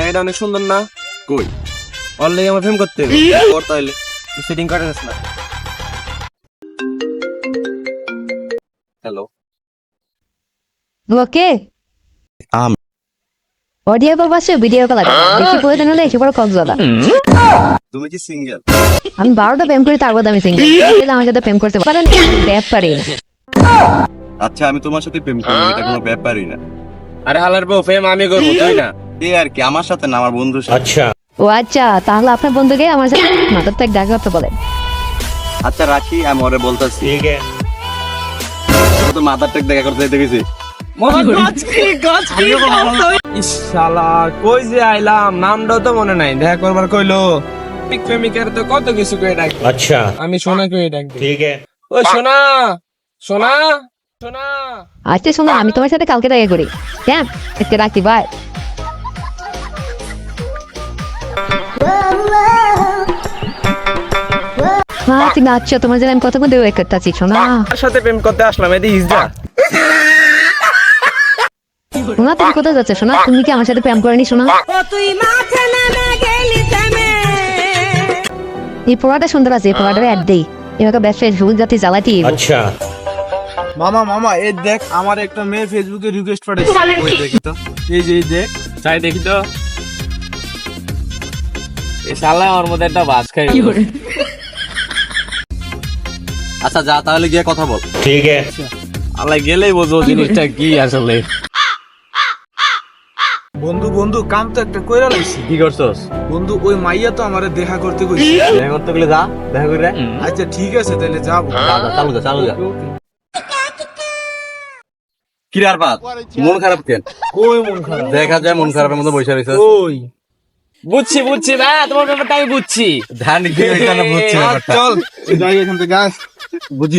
এটা অনেক সুন্দর না? কই অলরেডি আমার প্রেম করতে হবে কর তাইলে সেটিং করে দিস না। হ্যালো ওকে আমি অডিও কল পাচ্ছে ভিডিও কল লাগে বেশি প্রয়োজন হলে এসে পড়ো কক্সবাজার। তুমি কি সিঙ্গেল? আমি 12টা প্রেম করি তারপর আমি সিঙ্গেল আমার সাথে প্রেম করতে পারেন ব্যাপারই না। আচ্ছা আমি তোমার সাথে প্রেম করবো, এটা কোনো ব্যাপারই না। আরে হালার বউ প্রেম আমি করবো তুই না। এই আর কি, আমার সাথে না, আমার বন্ধুর সাথে। ও আচ্ছা, তাহলে আপনার বন্ধুকে আমার সাথে মাথার থেকে দেখা করতে বলেন। আচ্ছা রাখি, আমি ওরে বলতেছি। তো মাথার টেক দেখা করতে যেতে গেছি। ইস শালা কই যে আইলাম নামটাও তো মনে নাই, দেখা করবার কইলো প্রেমিকার তো কত কিছু করে ডাক। अच्छा আমি সোনা করে ডাক দিই। ठीक है ও সোনা সোনা সোনা। আচ্ছা শোনো, আমি তোমার সাথে কালকে দেখা করি। হ্যাঁ আজকে রাখি, বাই। তুমি আচ্ছা, তোমার জন্য আমি কতক্ষণ দেবো করতেছি শোনা। তার সাথে প্রেম করতে আসলাম এদি হিজড়া। শোনা তুমি কোথায় যাচ্ছ শোনা? তুমি কি আমার সাথে প্রেম করেনি শোনা? এই পোড়াটা সুন্দর আছে, এই পোড়াটা অ্যাড দেই, এবার ব্যবসায় সবুজ জাতি জ্বালাতি। अच्छा মামা এই দেখ আমার একটা মেয়ে ফেসবুকে রিকোয়েস্ট পাঠাইছে। ওই দেখি তো। এই যে এই দেখ, চাই দেখি তো। এই শালা ওর মধ্যে একটা বাস খাই। আচ্ছা যা তাহলে গিয়ে কথা বল। ठीक है আল্লাহ গেলেই বোঝো জিনিসটা কি আসলে। বন্ধু কাম তো একটা কইরা লাইছি। কি করছস? বন্ধু ওই মাইয়া তো আমারে দেখা করতে কইছে। দেখা করতে গেলে যা, দেখা করে। আচ্ছা ঠিক আছে তাহলে যাবো। চালু যা। কি রে আরবাদ, মন খারাপ কেন? কই মন খারাপ? দেখা যায় মন খারাপের মধ্যে বসে রয়েছে। ওই বুঝছি না, তোমার ব্যাপারটা আমি বুঝছি। ধান কি এটা না বুঝছি ব্যাপারটা। চল যাই এখান থেকে গাছ। বুঝি